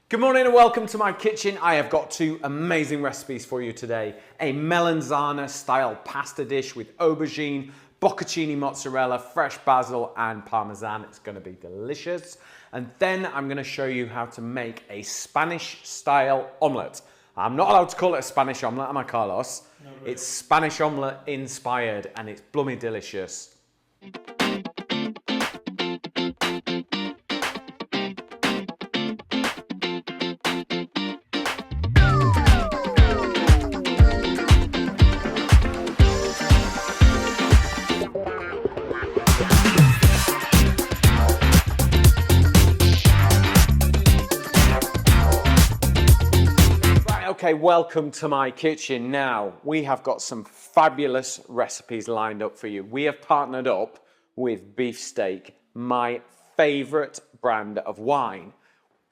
Good morning and welcome to my kitchen. I have got two amazing recipes for you today. A Melanzana style pasta dish with aubergine, bocconcini mozzarella, fresh basil and parmesan. It's going to be delicious. And then I'm going to show you how to make a Spanish style omelette. I'm not allowed to call it a Spanish omelette, am I, Carlos? No, really. It's Spanish omelette inspired and it's blooming delicious. Okay, welcome to my kitchen. Now, we have got some fabulous recipes lined up for you. We have partnered up with Beefsteak, my favorite brand of wine.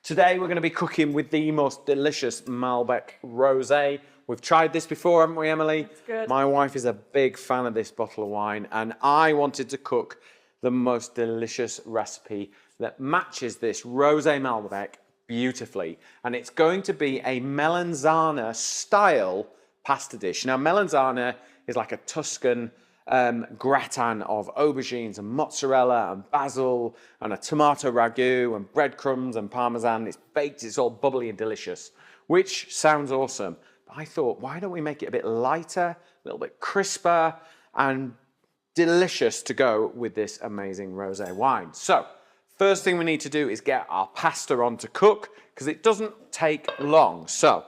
Today, we're going to be cooking with the most delicious Malbec Rosé. We've tried this before, haven't we, Emily? It's good. My wife is a big fan of this bottle of wine, and I wanted to cook the most delicious recipe that matches this Rosé Malbec beautifully, and it's going to be a Melanzana style pasta dish. Now, Melanzana is like a Tuscan gratin of aubergines and mozzarella and basil and a tomato ragu and breadcrumbs and parmesan. It's baked, it's all bubbly and delicious, which sounds awesome. But I thought, why don't we make it a bit lighter, a little bit crisper and delicious to go with this amazing rosé wine. So first thing we need to do is get our pasta on to cook because it doesn't take long. So,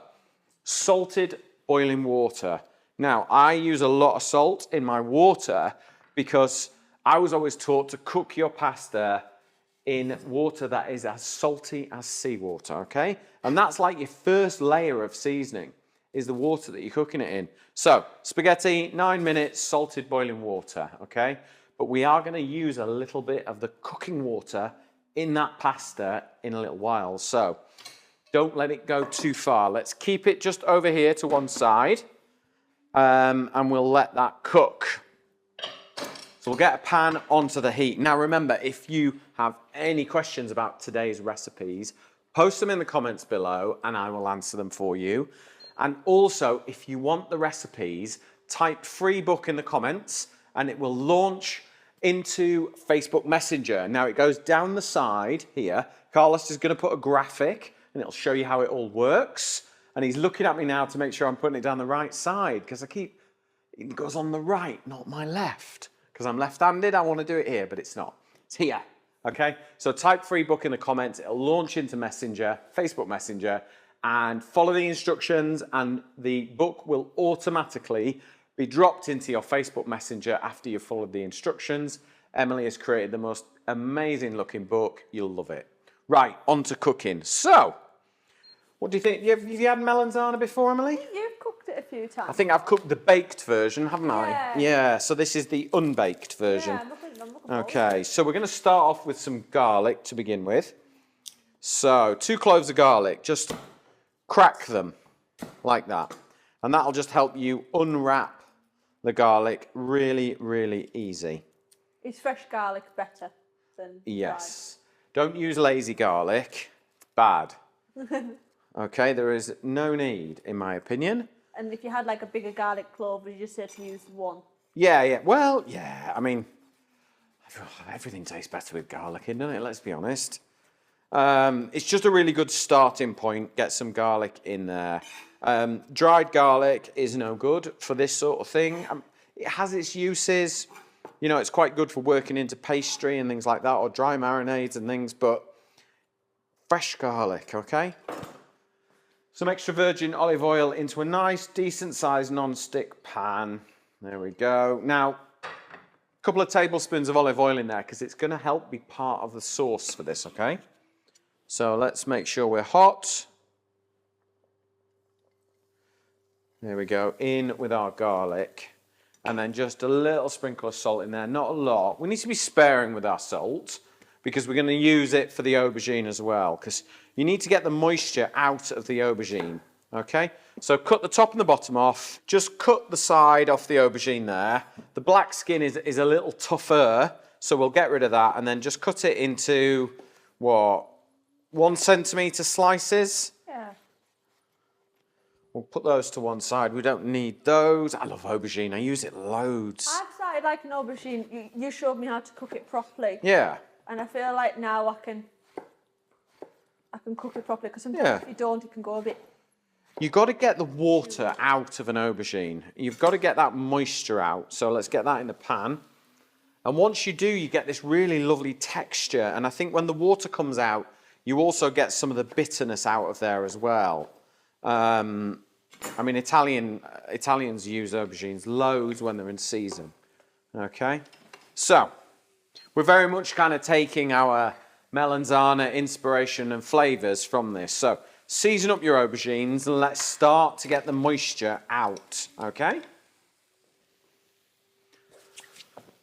salted boiling water. Now, I use a lot of salt in my water because I was always taught to cook your pasta in water that is as salty as seawater, okay? And that's like your first layer of seasoning is the water that you're cooking it in. So, spaghetti, 9 minutes, salted boiling water, okay? But we are going to use a little bit of the cooking water in that pasta in a little while. So don't let it go too far. Let's keep it just over here to one side and we'll let that cook. So we'll get a pan onto the heat. Now remember, if you have any questions about today's recipes, post them in the comments below and I will answer them for you. And also, if you want the recipes, type free book in the comments and it will launch into Facebook Messenger. Now it goes down the side here. Carlos is going to put a graphic and it'll show you how it all works. And he's looking at me now to make sure I'm putting it down the right side because it goes on the right, not my left. Because I'm left-handed, I want to do it here, but it's not. It's here, okay? So type free book in the comments. It'll launch into Messenger, Facebook Messenger, and follow the instructions and the book will automatically be dropped into your Facebook Messenger after you've followed the instructions. Emily has created the most amazing looking book. You'll love it. Right, on to cooking. So, what do you think? Have you had Melanzana before, Emily? You've cooked it a few times. I think I've cooked the baked version, haven't I? Yeah. Yeah, so this is the unbaked version. Yeah, I'm looking Okay, so we're going to start off with some garlic to begin with. So, 2 cloves of garlic, just crack them like that. And that'll just help you unwrap the garlic really, really easy. Is fresh garlic better than Yes. Don't use lazy garlic. Bad. Okay, there is no need, in my opinion. And if you had like a bigger garlic clove, would you just say to use one? Yeah. Well, yeah, I mean, everything tastes better with garlic in, doesn't it? Let's be honest. It's just a really good starting point. Get some garlic in there. Dried garlic is no good for this sort of thing. It has its uses. You know, it's quite good for working into pastry and things like that, or dry marinades and things, but fresh garlic, okay? Some extra virgin olive oil into a nice, decent-sized non-stick pan. There we go. Now, a couple of tablespoons of olive oil in there because it's going to help be part of the sauce for this, okay? So let's make sure we're hot. There we go, in with our garlic. And then just a little sprinkle of salt in there, not a lot. We need to be sparing with our salt because we're going to use it for the aubergine as well because you need to get the moisture out of the aubergine, okay? So cut the top and the bottom off. Just cut the side off the aubergine there. The black skin is a little tougher, so we'll get rid of that and then just cut it into, what, 1 centimetre slices. Yeah. We'll put those to one side. We don't need those. I love aubergine. I use it loads. I've started liking aubergine. You showed me how to cook it properly. Yeah. And I feel like now I can cook it properly, because sometimes if you don't, it can go a bit. You've got to get the water out of an aubergine. You've got to get that moisture out. So let's get that in the pan. And once you do, you get this really lovely texture. And I think when the water comes out, you also get some of the bitterness out of there as well. I mean, Italians use aubergines loads when they're in season. Okay, so we're very much kind of taking our melanzana inspiration and flavors from this. So season up your aubergines and let's start to get the moisture out. Okay.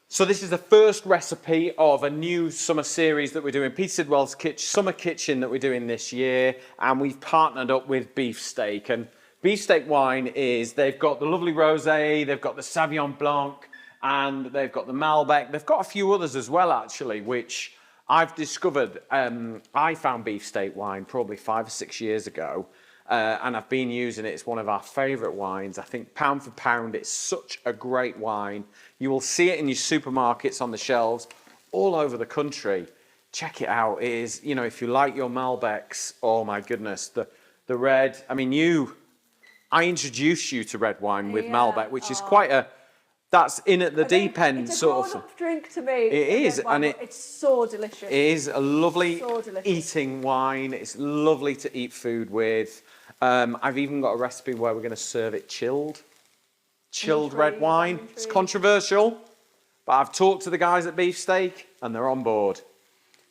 So this is the first recipe of a new summer series that we're doing, Peter Sidwell's Summer Kitchen, that we're doing this year, and we've partnered up with Beefsteak. And Beefsteak wine they've got the lovely rosé, they've got the Sauvignon Blanc, and they've got the Malbec. They've got a few others as well, actually, which I've discovered. I found Beefsteak wine probably 5 or 6 years ago, and I've been using it. It's one of our favourite wines. I think pound for pound, it's such a great wine. You will see it in your supermarkets on the shelves all over the country. Check it out. It is, you know, if you like your Malbecs, oh my goodness, the red. I mean, I introduced you to red wine with Malbec, which is quite that's in at the deep end it's a sort of grown-up drink to me. It is, and it's so delicious. It is a lovely so eating wine. It's lovely to eat food with. I've even got a recipe where we're going to serve it chilled red wine. It's controversial, but I've talked to the guys at Beefsteak and they're on board.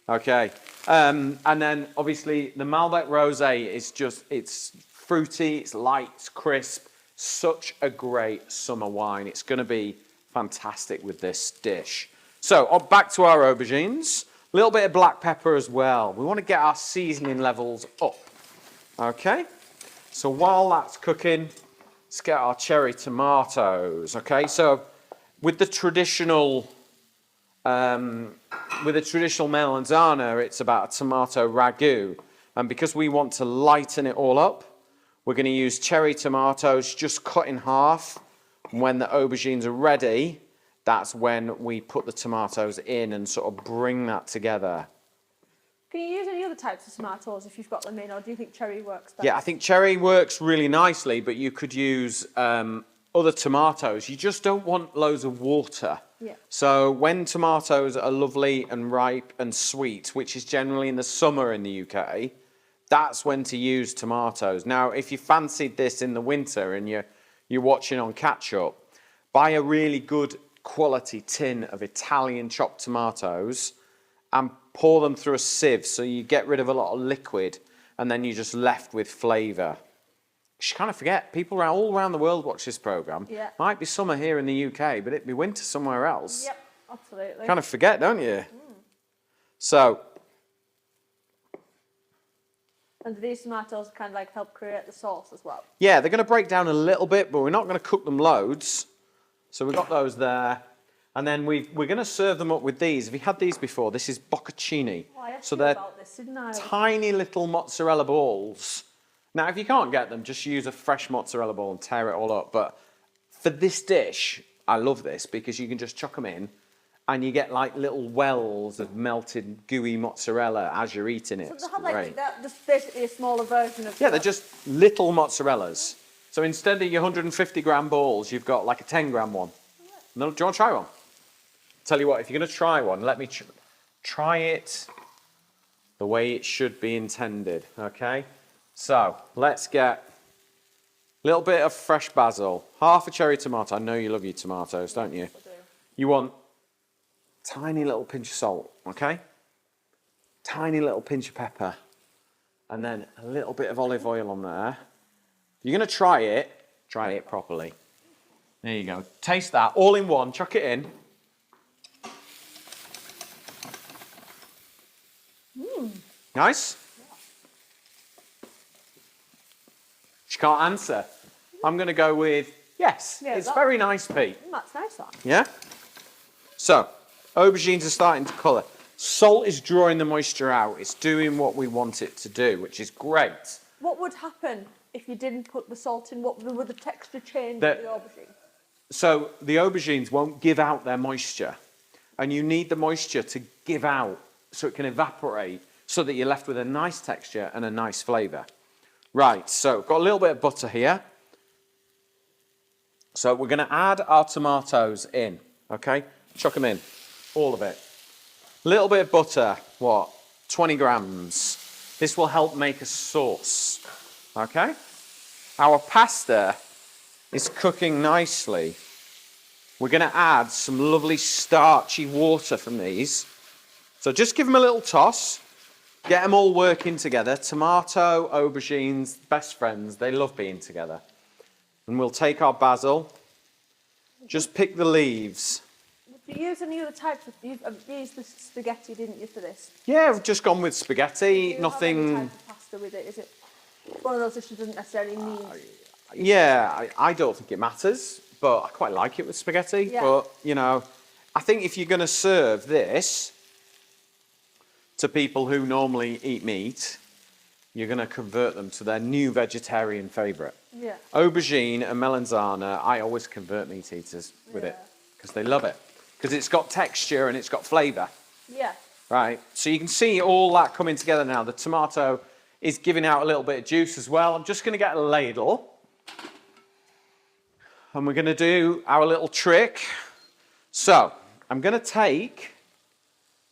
Okay, and then obviously the Malbec Rosé is it's fruity, it's light, it's crisp. Such a great summer wine. It's going to be fantastic with this dish. So back to our aubergines. A little bit of black pepper as well. We want to get our seasoning levels up. Okay. So while that's cooking, let's get our cherry tomatoes. Okay. So with the traditional melanzana, it's about a tomato ragu, and because we want to lighten it all up, we're going to use cherry tomatoes just cut in half. When the aubergines are ready, that's when we put the tomatoes in and sort of bring that together. Can you use any other types of tomatoes if you've got them in, or do you think cherry works best? Yeah, I think cherry works really nicely, but you could use other tomatoes. You just don't want loads of water. Yeah. So when tomatoes are lovely and ripe and sweet, which is generally in the summer in the UK, that's when to use tomatoes. Now, if you fancied this in the winter and you're watching on catch-up, buy a really good quality tin of Italian chopped tomatoes and pour them through a sieve so you get rid of a lot of liquid and then you're just left with flavour. You kind of forget, people all around the world watch this programme. Yeah. Might be summer here in the UK, but it'd be winter somewhere else. Yep, absolutely. Kind of forget, don't you? So... And do these tomatoes kind of like help create the sauce as well? Yeah, they're going to break down a little bit, but we're not going to cook them loads. So we've got those there. And then we're going to serve them up with these. Have you had these before? This is bocconcini. Oh, I asked so you they're about this, didn't I? tiny little mozzarella balls. Now, if you can't get them, just use a fresh mozzarella ball and tear it all up. But for this dish, I love this because you can just chuck them in and you get like little wells of melted gooey mozzarella as you're eating it. So they have like just basically a smaller version of. Yeah, they're just little mozzarellas. So instead of your 150 gram balls, you've got like a 10 gram one. No, do you want to try one? Tell you what, if you're going to try one, let me try it the way it should be intended. Okay. So let's get a little bit of fresh basil, half a cherry tomato. I know you love your tomatoes, don't you? I do. You want tiny little pinch of salt, okay? Tiny little pinch of pepper. And then a little bit of olive oil on there. You're going to try it properly. There you go. Taste that, all in one, chuck it in. Nice? She can't answer. I'm going to go with yes. Yeah, it's very nice, Pete. That's nice, that. Yeah? So, aubergines are starting to colour. Salt is drawing the moisture out. It's doing what we want it to do, which is great. What would happen if you didn't put the salt in? What would the texture change of the aubergine? So the aubergines won't give out their moisture, and you need the moisture to give out so it can evaporate so that you're left with a nice texture and a nice flavour. Right, so got a little bit of butter here. So we're going to add our tomatoes in, okay? Chuck them in, all of it. Little bit of butter, what, 20 grams. This will help make a sauce, okay? Our pasta is cooking nicely. We're going to add some lovely starchy water from these. So just give them a little toss. Get them all working together. Tomato, aubergines, best friends. They love being together. And we'll take our basil. Just pick the leaves. Did you use any other types of... You used the spaghetti, didn't you, for this? Yeah, we've just gone with spaghetti. Nothing... Have any type of pasta with it? Is it one of those dishes doesn't necessarily need... Yeah, I don't think it matters, but I quite like it with spaghetti. Yeah. But, you know, I think if you're going to serve this to people who normally eat meat, you're going to convert them to their new vegetarian favourite. Yeah. Aubergine and melanzana, I always convert meat eaters with it because they love it. Because it's got texture and it's got flavour. Yeah. Right, so you can see all that coming together now. The tomato is giving out a little bit of juice as well. I'm just going to get a ladle. And we're going to do our little trick. So, I'm going to take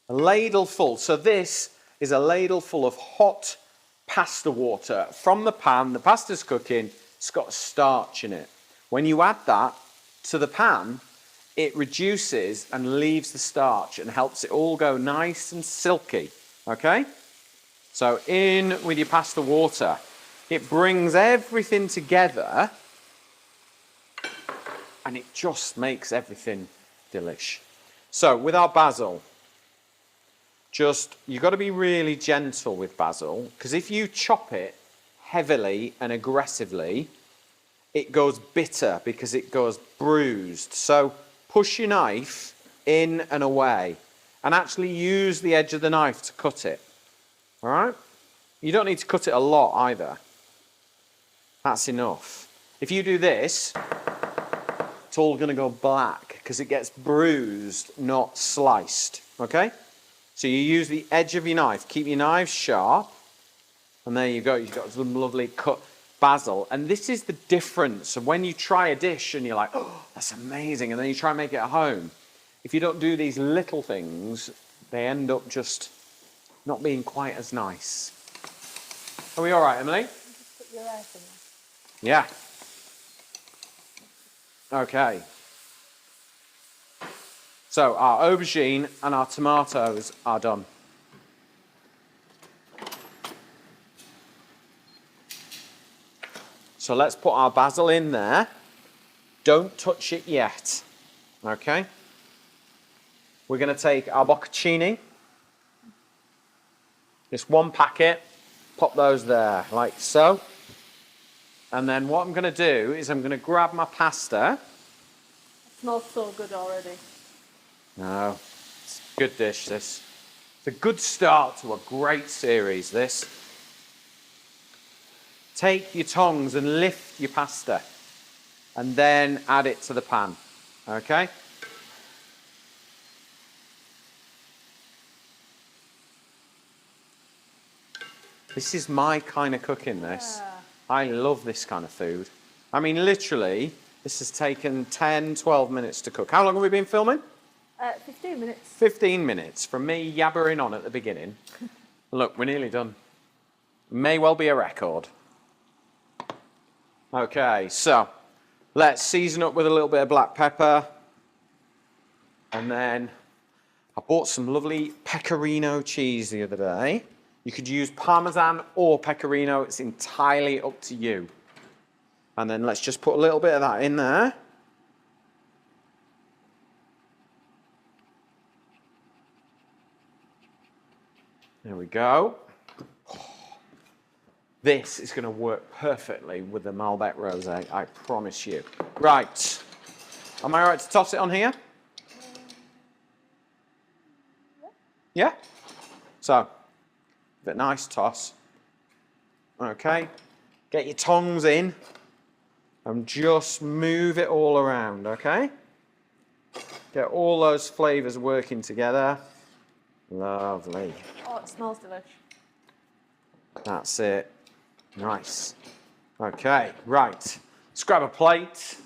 a ladle full. So this is a ladle full of hot pasta water from the pan. The pasta's cooking. It's got starch in it. When you add that to the pan, it reduces and leaves the starch and helps it all go nice and silky. Okay? So in with your pasta water. It brings everything together and it just makes everything delish. So with our basil, you've got to be really gentle with basil because if you chop it heavily and aggressively, it goes bitter because it goes bruised. So push your knife in and away and actually use the edge of the knife to cut it. All right? You don't need to cut it a lot either. That's enough. If you do this, it's all going to go black because it gets bruised, not sliced. Okay? So you use the edge of your knife. Keep your knives sharp. And there you go. You've got some lovely cut basil. And this is the difference of when you try a dish and you're like, oh, that's amazing. And then you try and make it at home. If you don't do these little things, they end up just not being quite as nice. Are we all right, Emily? Just put your rice in there. Yeah. Okay. So our aubergine and our tomatoes are done. So let's put our basil in there. Don't touch it yet. Okay? We're going to take our bocconcini. Just one packet. Pop those there, like so. And then what I'm going to do is I'm going to grab my pasta. It smells so good already. No, it's a good dish, this. It's a good start to a great series, this. Take your tongs and lift your pasta and then add it to the pan, okay? This is my kind of cooking, this. Yeah. I love this kind of food. I mean, literally, this has taken 10, 12 minutes to cook. How long have we been filming? 15 minutes. 15 minutes from me yabbering on at the beginning. Look, we're nearly done. May well be a record. Okay, so let's season up with a little bit of black pepper. And then I bought some lovely pecorino cheese the other day. You could use Parmesan or pecorino. It's entirely up to you. And then let's just put a little bit of that in there. There we go. This is going to work perfectly with the Malbec Rosé, I promise you. Right. Am I right to toss it on here? Yeah? So, give it a nice toss. Okay. Get your tongs in and just move it all around, okay? Get all those flavours working together. Lovely. Oh, it smells delicious. That's it. Nice. Okay, right. Let's grab a plate.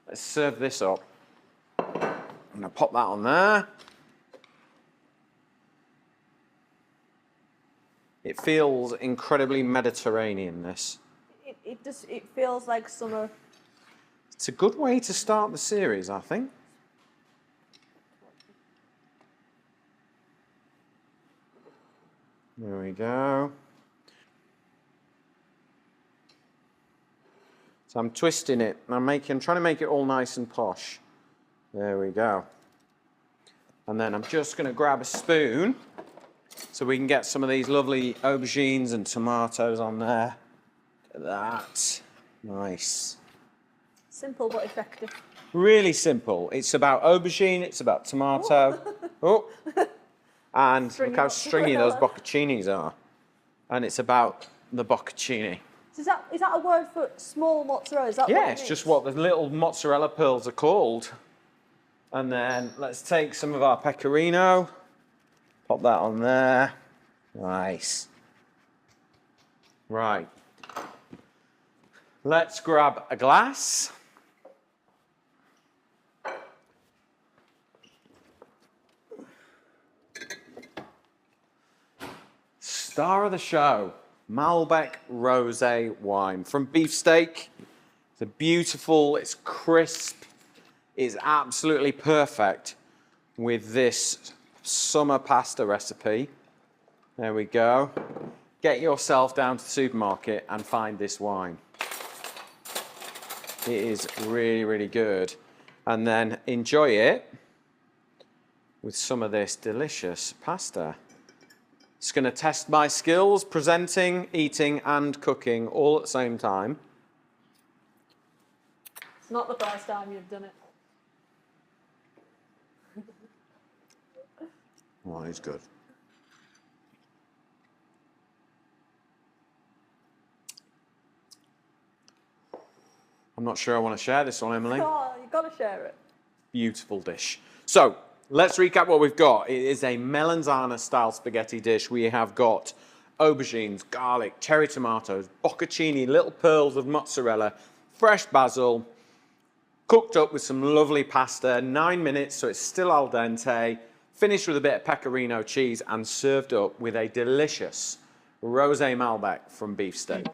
Let's serve this up. I'm going to pop that on there. It feels incredibly Mediterranean, this. It feels like summer. It's a good way to start the series, I think. There we go. So I'm twisting it. I'm trying to make it all nice and posh. There we go. And then I'm just going to grab a spoon so we can get some of these lovely aubergines and tomatoes on there. Look at that. Nice. Simple but effective. Really simple. It's about aubergine, it's about tomato. Oh. And Stringy look how stringy those mozzarella. bocconcinis are. And it's about the bocconcini. So is that a word for small mozzarella? Is that Yeah, what it it's means? just what the little mozzarella pearls are called. And then let's take some of our pecorino. Pop that on there. Nice. Right. Let's grab a glass. Star of the show, Malbec Rosé wine from beefsteak. It's a beautiful, it's crisp, it's absolutely perfect with this summer pasta recipe. There we go. Get yourself down to the supermarket and find this wine. It is really, really good. And then enjoy it with some of this delicious pasta. It's going to test my skills presenting, eating and cooking all at the same time. It's not the first time you've done it. Oh, it's good. I'm not sure I want to share this one, Emily. Oh, you've got to share it. Beautiful dish. So, let's recap what we've got. It is a Melanzana style spaghetti dish. We have got aubergines, garlic, cherry tomatoes, bocconcini, little pearls of mozzarella, fresh basil, cooked up with some lovely pasta, 9 minutes, so it's still al dente, finished with a bit of pecorino cheese and served up with a delicious Rosé Malbec from beefsteak.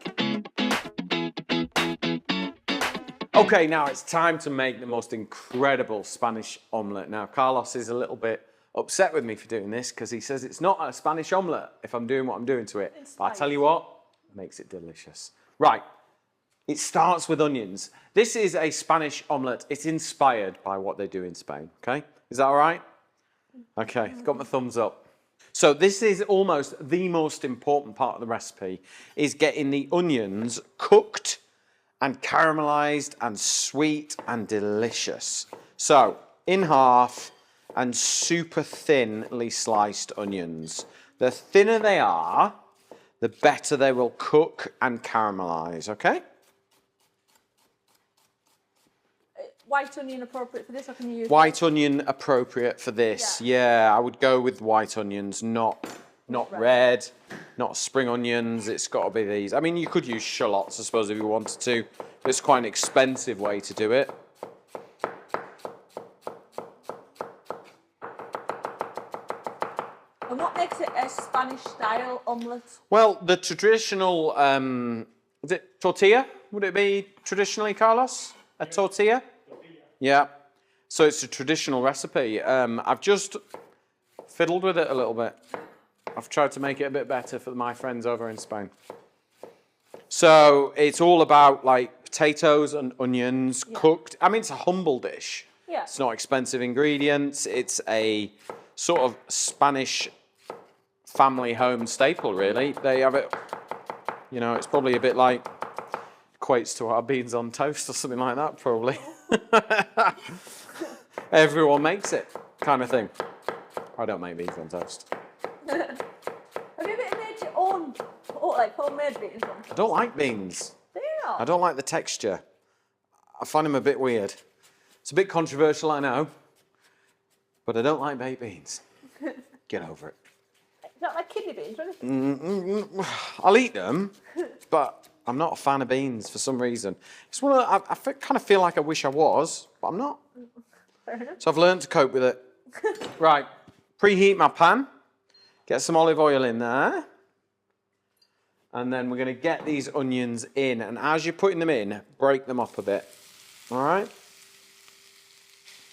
Okay, now it's time to make the most incredible Spanish omelette. Now, Carlos is a little bit upset with me for doing this because he says it's not a Spanish omelette if I'm doing what I'm doing to it. But I tell you what, it makes it delicious. Right, it starts with onions. This is a Spanish omelette. It's inspired by what they do in Spain, okay? Is that all right? Okay, got my thumbs up. So this is almost the most important part of the recipe, is getting the onions cooked and caramelized and sweet and delicious. So, in half and super thinly sliced onions. The thinner they are, the better they will cook and caramelize, okay? White onion appropriate for this, or can you use White onion appropriate for this. Yeah, I would go with white onions, not red, not spring onions. It's got to be these. I mean, you could use shallots, I suppose, if you wanted to. But it's quite an expensive way to do it. And what makes it a Spanish-style omelette? Well, the traditional, is it tortilla? Would it be traditionally, Carlos? A tortilla? Yeah. So it's a traditional recipe. I've just fiddled with it a little bit. I've tried to make it a bit better for my friends over in Spain. So it's all about like potatoes and onions cooked. I mean, it's a humble dish. Yeah. It's not expensive ingredients. It's a sort of Spanish family home staple, really. They have it, you know, it's probably a bit like, equates to our beans on toast or something like that, probably. Everyone makes it, kind of thing. I don't make beans on toast. like homemade beans. I don't like beans. Do you not? I don't like the texture. I find them a bit weird. It's a bit controversial, I know, but I don't like baked beans. Get over it. Is that like kidney beans or anything? I'll eat them, but I'm not a fan of beans for some reason. It's one of I kind of feel like I wish I was, but I'm not. Fair enough. So I've learned to cope with it. Right, preheat my pan. Get some olive oil in there. And then we're going to get these onions in. And as you're putting them in, break them up a bit. All right?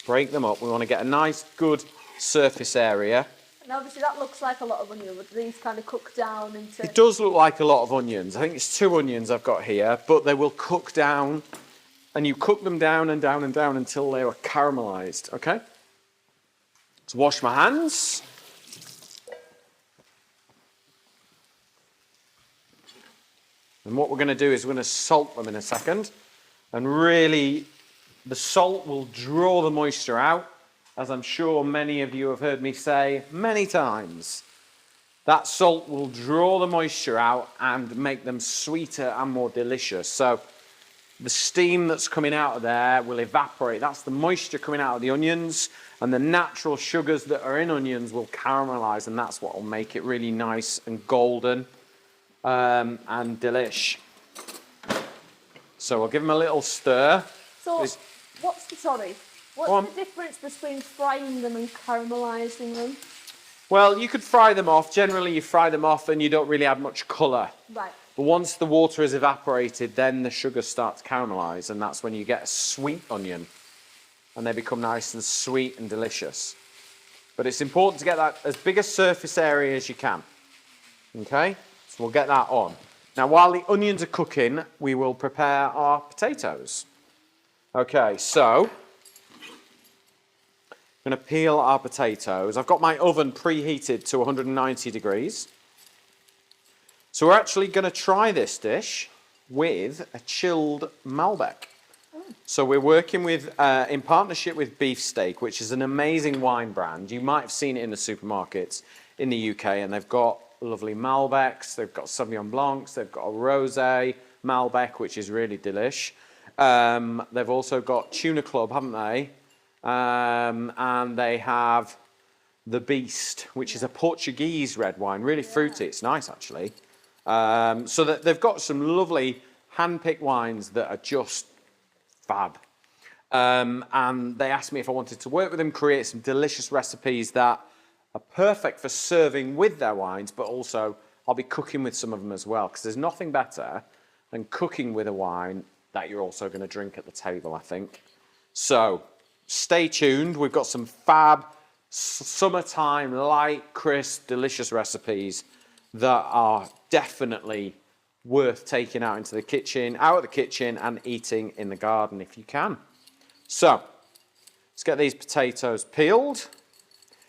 Break them up. We want to get a nice, good surface area. And obviously that looks like a lot of onion, but these kind of cook down into... It does look like a lot of onions. I think it's 2 onions I've got here, but they will cook down. And you cook them down and down and down until they are caramelized, okay? So wash my hands. And what we're going to do is we're going to salt them in a second. And really, the salt will draw the moisture out, as I'm sure many of you have heard me say many times. That salt will draw the moisture out and make them sweeter and more delicious. So the steam that's coming out of there will evaporate. That's the moisture coming out of the onions, and the natural sugars that are in onions will caramelize, and that's what will make it really nice and golden and delish. So I'll give them a little stir. So, what's the difference between frying them and caramelising them? Well, you could fry them off. Generally, you fry them off and you don't really add much colour. Right. But once the water is evaporated, then the sugar starts to caramelise, and that's when you get a sweet onion. And they become nice and sweet and delicious. But it's important to get that as big a surface area as you can. Okay? So we'll get that on. Now, while the onions are cooking, we will prepare our potatoes. Okay, so I'm going to peel our potatoes. I've got my oven preheated to 190 degrees. So we're actually going to try this dish with a chilled Malbec. So we're working with, in partnership with Beefsteak, which is an amazing wine brand. You might have seen it in the supermarkets in the UK, and they've got lovely Malbecs, they've got Sauvignon Blancs, they've got a Rosé Malbec, which is really delish. They've also got Tuna Club, haven't they? And they have the Beast, which is a Portuguese red wine, really fruity. It's nice, actually. So that they've got some lovely hand-picked wines that are just fab. And they asked me if I wanted to work with them, create some delicious recipes that are perfect for serving with their wines, but also I'll be cooking with some of them as well, because there's nothing better than cooking with a wine that you're also going to drink at the table, I think. So stay tuned. We've got some fab, summertime, light, crisp, delicious recipes that are definitely worth taking out into the kitchen, out of the kitchen, and eating in the garden if you can. So let's get these potatoes peeled.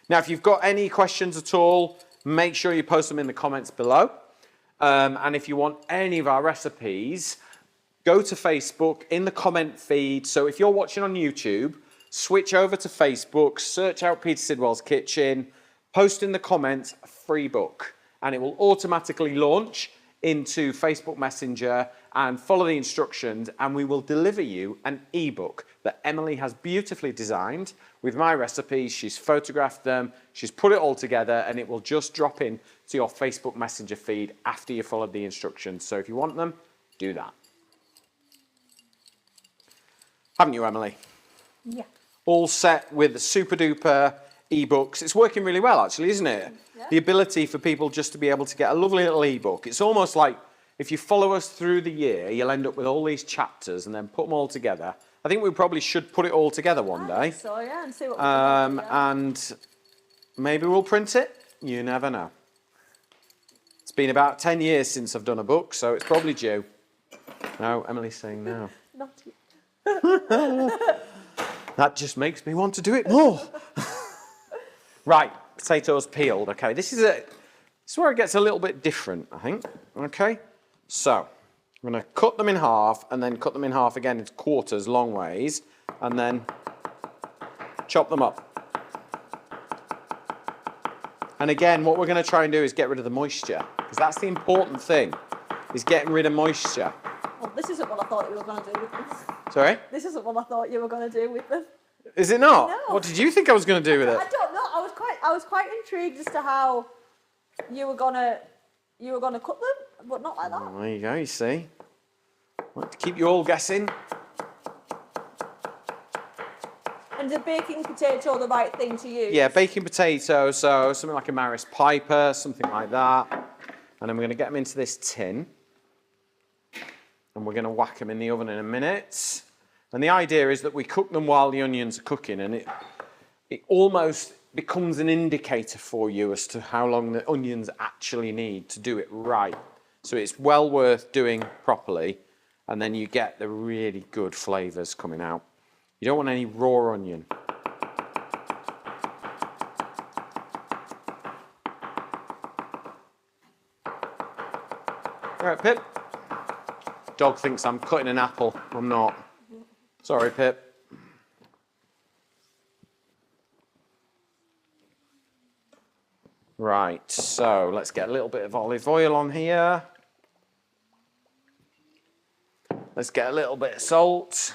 Now, if you've got any questions at all, make sure you post them in the comments below. And if you want any of our recipes, go to Facebook in the comment feed. So if you're watching on YouTube, switch over to Facebook, search out Peter Sidwell's Kitchen, post in the comments a free book, and it will automatically launch into Facebook Messenger, and follow the instructions, and we will deliver you an ebook that Emily has beautifully designed with my recipes. She's photographed them, she's put it all together, and it will just drop in to your Facebook Messenger feed after you followed the instructions. So if you want them, do that. Haven't you, Emily? Yeah. All set with the super duper ebooks. It's working really well, actually, isn't it? Yeah. The ability for people just to be able to get a lovely little ebook. It's almost like if you follow us through the year, you'll end up with all these chapters and then put them all together. I think we probably should put it all together one day. So yeah, and see what we can do. And maybe we'll print it. You never know. It's been about 10 years since I've done a book, so it's probably due. No, Emily's saying no. Not yet. That just makes me want to do it more. Right, potatoes peeled. Okay, this is where it gets a little bit different, I think. Okay, so I'm going to cut them in half, and then cut them in half again into quarters, long ways, and then chop them up. And again, what we're going to try and do is get rid of the moisture. because that's the important thing, is getting rid of moisture. Well, this isn't what I thought you were going to do with this. Sorry? This isn't what I thought you were going to do with this. Is it not? No. What did you think I was going to do with it? I don't know. I was quite intrigued as to how you were gonna cook them, but not like that. Oh, there you go. You see, to keep you all guessing. And the baking potato the right thing to use? Yeah, baking potato. So something like a Maris Piper, something like that. And then we're going to get them into this tin, and we're going to whack them in the oven in a minute. And the idea is that we cook them while the onions are cooking, and it almost becomes an indicator for you as to how long the onions actually need to do it right. So it's well worth doing properly, and then you get the really good flavours coming out. You don't want any raw onion. All right, Pip. Dog thinks I'm cutting an apple. I'm not. Sorry, Pip. Right, so let's get a little bit of olive oil on here. Let's get a little bit of salt.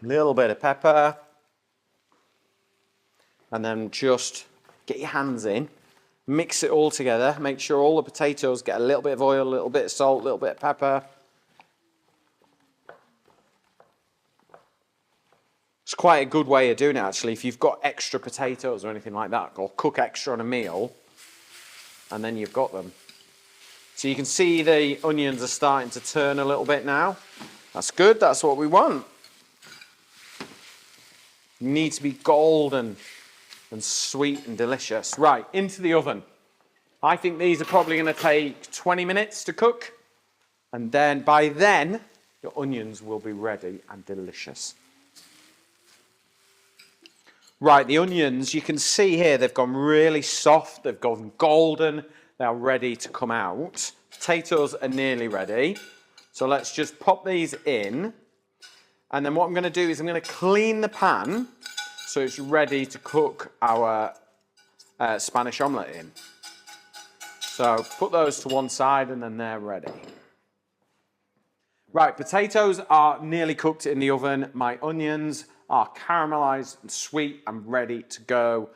A little bit of pepper. And then just get your hands in. Mix it all together. Make sure all the potatoes get a little bit of oil, a little bit of salt, a little bit of pepper. It's quite a good way of doing it, actually. If you've got extra potatoes or anything like that, or cook extra on a meal, and then you've got them. So you can see the onions are starting to turn a little bit now. That's good, that's what we want. You need to be golden and sweet and delicious. Right, into the oven. I think these are probably going to take 20 minutes to cook. And then, by then, your onions will be ready and delicious. Right, the onions, you can see here, they've gone really soft, they've gone golden, they're ready to come out. Potatoes are nearly ready. So let's just pop these in. And then what I'm going to do is I'm going to clean the pan so it's ready to cook our Spanish omelette in. So put those to one side and then they're ready. Right, potatoes are nearly cooked in the oven. My onions are caramelized and sweet and ready to go.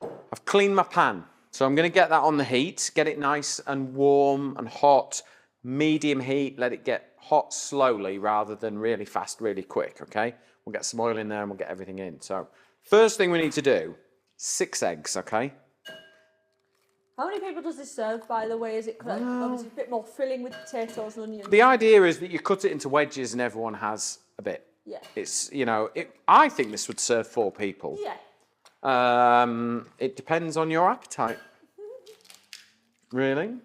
I've cleaned my pan, so I'm going to get that on the heat, get it nice and warm and hot, medium heat, let it get hot slowly rather than really fast, really quick, okay? We'll get some oil in there and we'll get everything in. So first thing we need to do, 6 eggs, okay? How many people does this serve, by the way? Is it obviously a bit more filling with potatoes and onions? The idea is that you cut it into wedges and everyone has a bit. Yeah. It's, you know, I think this would serve 4 people. Yeah. It depends on your appetite. Really?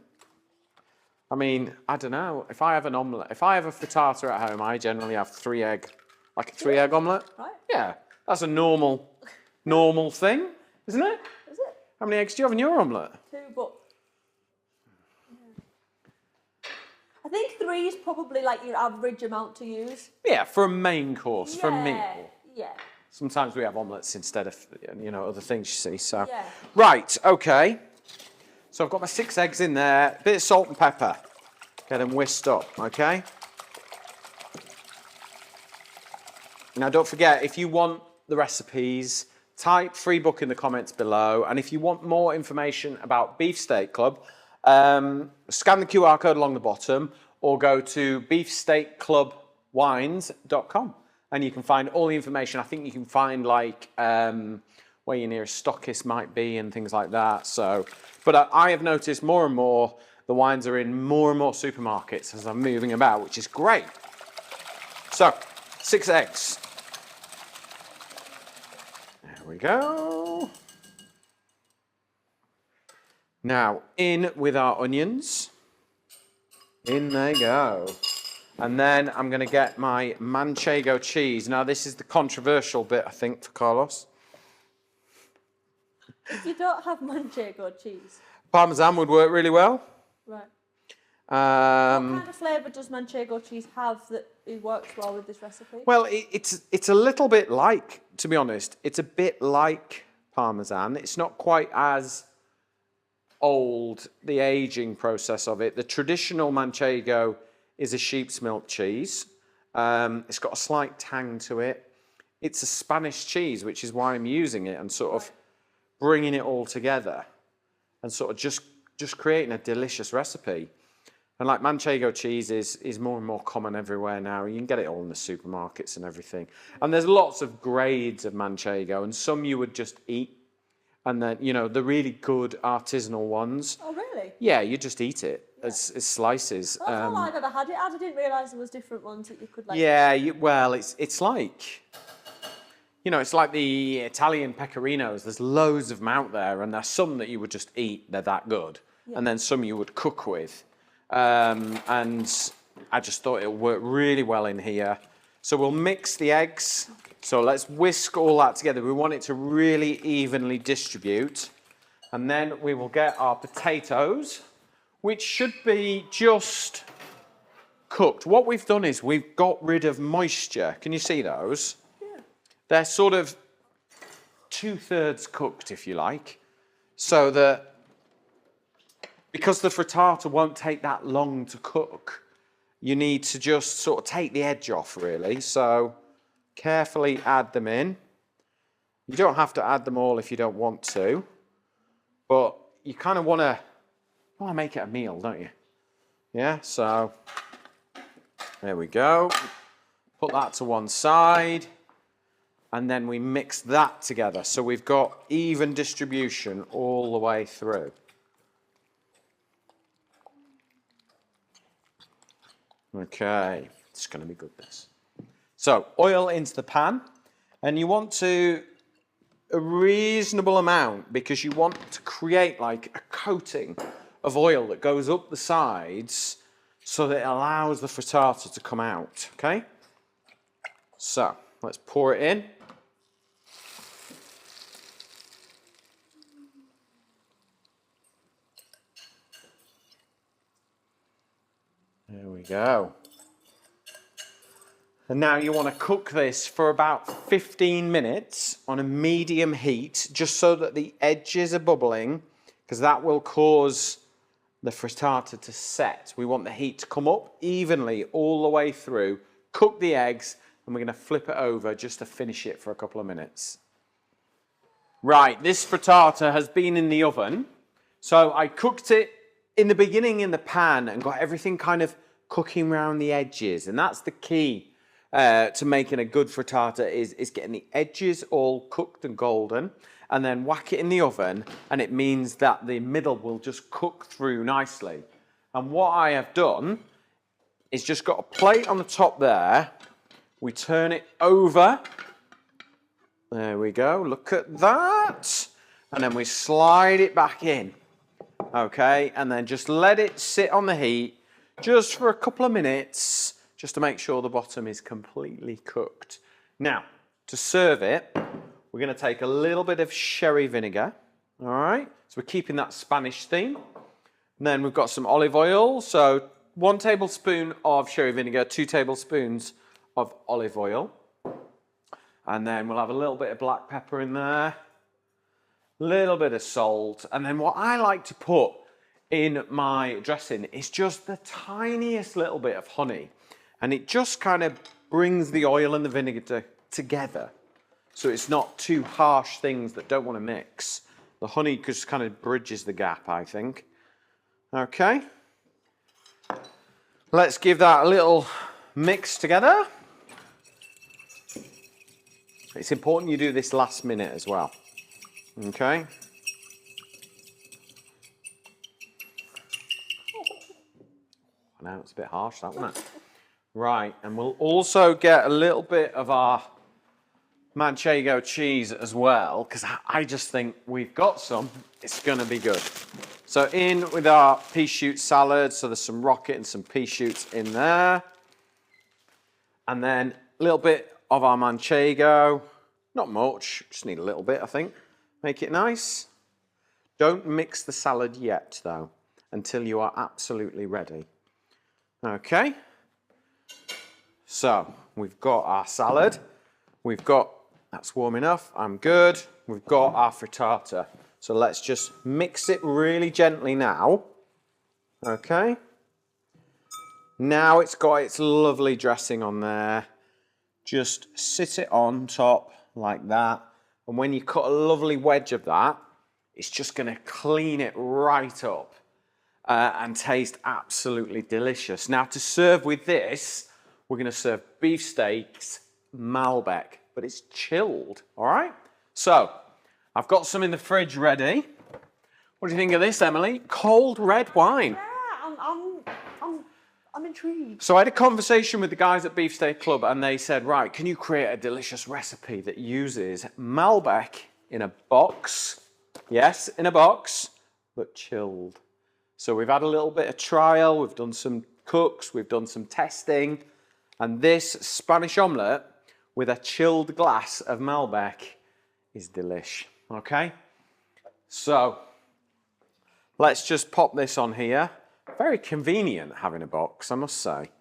I mean, I don't know. If I have an omelette, if I have a frittata at home, I generally have 3 egg, like a 3 egg omelette. Right. Yeah, that's a normal thing, isn't it? Is it? How many eggs do you have in your omelette? 2, but I think 3 is probably like your average amount to use. Yeah, for a main course, for a meal. Yeah. Sometimes we have omelettes instead of, you know, other things, you see. So, Yeah. Right, okay. So I've got my 6 eggs in there, a bit of salt and pepper. Get them whisked up, okay? Now don't forget, if you want the recipes, type free book in the comments below. And if you want more information about Beefsteak Club, scan the QR code along the bottom or go to beefsteakclubwines.com and you can find all the information. I think you can find like where your nearest stockist might be and things like that. So, but I have noticed more and more the wines are in more and more supermarkets as I'm moving about, which is great. So, 6 eggs. There we go. Now, in with our onions. In they go. And then I'm going to get my manchego cheese. Now, this is the controversial bit, I think, for Carlos. If you don't have manchego cheese. Parmesan would work really well. Right. What kind of flavour does manchego cheese have that it works well with this recipe? Well, it's a little bit like, to be honest, it's a bit like Parmesan. It's not quite as old, the aging process of it. The traditional manchego is a sheep's milk cheese. It's got a slight tang to it. It's a Spanish cheese, which is why I'm using it and sort of bringing it all together and sort of just creating a delicious recipe. And like manchego cheese is more and more common everywhere now. You can get it all in the supermarkets and everything. And there's lots of grades of manchego, and some you would just eat. And then, you know, the really good artisanal ones. Oh, really? Yeah, you just eat it as slices. Well, that's all I've ever had it. I didn't realise there was different ones that you could like. Yeah, well, it's like, you know, it's like the Italian pecorinos. There's loads of them out there, and there's some that you would just eat. They're that good. Yeah. And then some you would cook with. And I just thought it would work really well in here. So we'll mix the eggs. So let's whisk all that together. We want it to really evenly distribute. And then we will get our potatoes, which should be just cooked. What we've done is we've got rid of moisture. Can you see those? Yeah. They're sort of 2/3 cooked, if you like. So that, because the frittata won't take that long to cook, you need to just sort of take the edge off, really. So carefully add them in. You don't have to add them all if you don't want to, but you kind of want to make it a meal, don't you? Yeah, so there we go. Put that to one side, and then we mix that together. So we've got even distribution all the way through. Okay, it's going to be good, this. So oil into the pan, and you want to a reasonable amount because you want to create like a coating of oil that goes up the sides so that it allows the frittata to come out, okay? So let's pour it in. There we go. And now you want to cook this for about 15 minutes on a medium heat, just so that the edges are bubbling, because that will cause the frittata to set. We want the heat to come up evenly all the way through. Cook the eggs, and we're going to flip it over just to finish it for a couple of minutes. Right, this frittata has been in the oven. So I cooked it in the beginning in the pan and got everything kind of cooking around the edges. And that's the key to making a good frittata is getting the edges all cooked and golden, and then whack it in the oven, and it means that the middle will just cook through nicely. And what I have done is just got a plate on the top there. We turn it over. There we go. Look at that. And then we slide it back in. Okay, and then just let it sit on the heat just for a couple of minutes, just to make sure the bottom is completely cooked. Now, to serve it, we're going to take a little bit of sherry vinegar. All right, so we're keeping that Spanish theme. And then we've got some olive oil. So 1 tablespoon of sherry vinegar, 2 tablespoons of olive oil. And then we'll have a little bit of black pepper in there. Little bit of salt, and then what I like to put in my dressing is just the tiniest little bit of honey, and it just kind of brings the oil and the vinegar together, so it's not two harsh things that don't want to mix. The honey just kind of bridges the gap, I think. Okay, let's give that a little mix together. It's important you do this last minute as well. Okay. I know it's a bit harsh, that, wasn't it? Right, and we'll also get a little bit of our manchego cheese as well, because I just think we've got some. It's going to be good. So in with our pea shoot salad. So there's some rocket and some pea shoots in there. And then a little bit of our manchego. Not much, just need a little bit, I think. Make it nice. Don't mix the salad yet, though, until you are absolutely ready. Okay. So we've got our salad. We've got, that's warm enough, I'm good. We've got our frittata. So let's just mix it really gently now. Okay. Now it's got its lovely dressing on there. Just sit it on top like that. And when you cut a lovely wedge of that, it's just going to clean it right up and taste absolutely delicious. Now to serve with this, we're going to serve beefsteaks Malbec, but it's chilled, all right? So I've got some in the fridge ready. What do you think of this, Emily? Cold red wine. Yeah, I'm intrigued. So I had a conversation with the guys at Beefsteak Club and they said, right, can you create a delicious recipe that uses Malbec in a box? Yes, in a box, but chilled. So we've had a little bit of trial, we've done some cooks, we've done some testing, and this Spanish omelette with a chilled glass of Malbec is delish, okay? So let's just pop this on here. Very convenient having a box, I must say.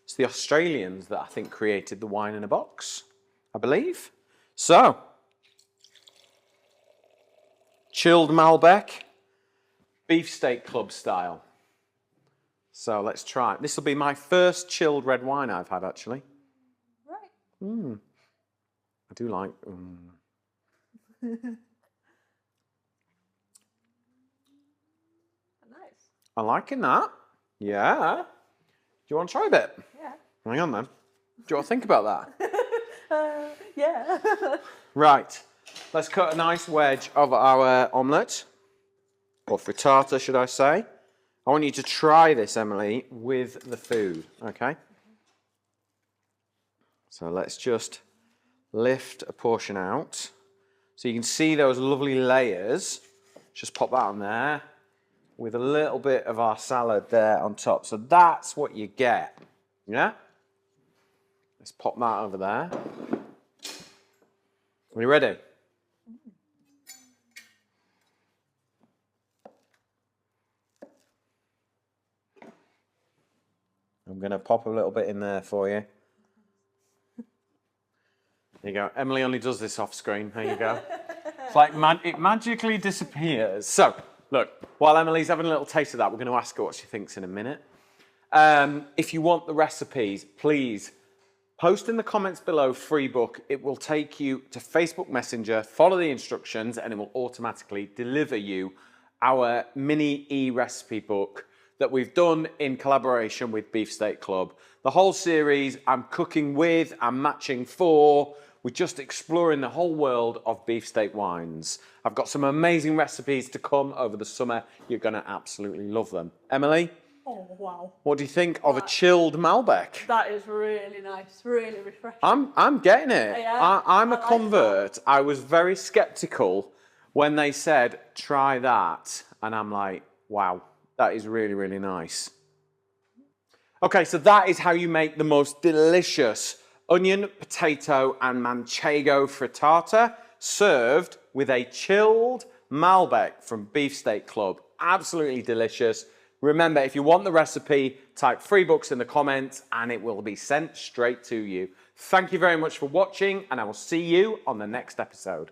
It's the Australians that I think created the wine in a box, I believe. So, chilled Malbec, Beefsteak Club style. So let's try it. This will be my first chilled red wine I've had, actually. Right. I do like... Nice. I'm liking that. Yeah. Do you want to try a bit? Yeah. Hang on then. Do you want to think about that? Yeah. Right. Let's cut a nice wedge of our omelette. Or frittata, should I say. I want you to try this, Emily, with the food, okay? So let's just lift a portion out. So you can see those lovely layers. Just pop that on there with a little bit of our salad there on top. So that's what you get, yeah? Let's pop that over there. Are you ready? I'm going to pop a little bit in there for you. There you go. Emily only does this off screen. There you go. It's like it magically disappears. So, look, while Emily's having a little taste of that, we're going to ask her what she thinks in a minute. If you want the recipes, please post in the comments below free book. It will take you to Facebook Messenger, follow the instructions, and it will automatically deliver you our mini e-recipe book that we've done in collaboration with Beefsteak Club. The whole series, I'm cooking with, I'm matching for, we're just exploring the whole world of beefsteak wines. I've got some amazing recipes to come over the summer. You're gonna absolutely love them. Emily? Oh, wow. What do you think of a chilled Malbec? That is really nice, really refreshing. I'm getting it. Yeah, I'm a I like convert. That. I was very skeptical when they said, try that. And I'm like, wow. That is really, really nice. Okay, so that is how you make the most delicious onion, potato, and manchego frittata, served with a chilled Malbec from Beefsteak Club. Absolutely delicious. Remember, if you want the recipe, type free books in the comments and it will be sent straight to you. Thank you very much for watching, and I will see you on the next episode.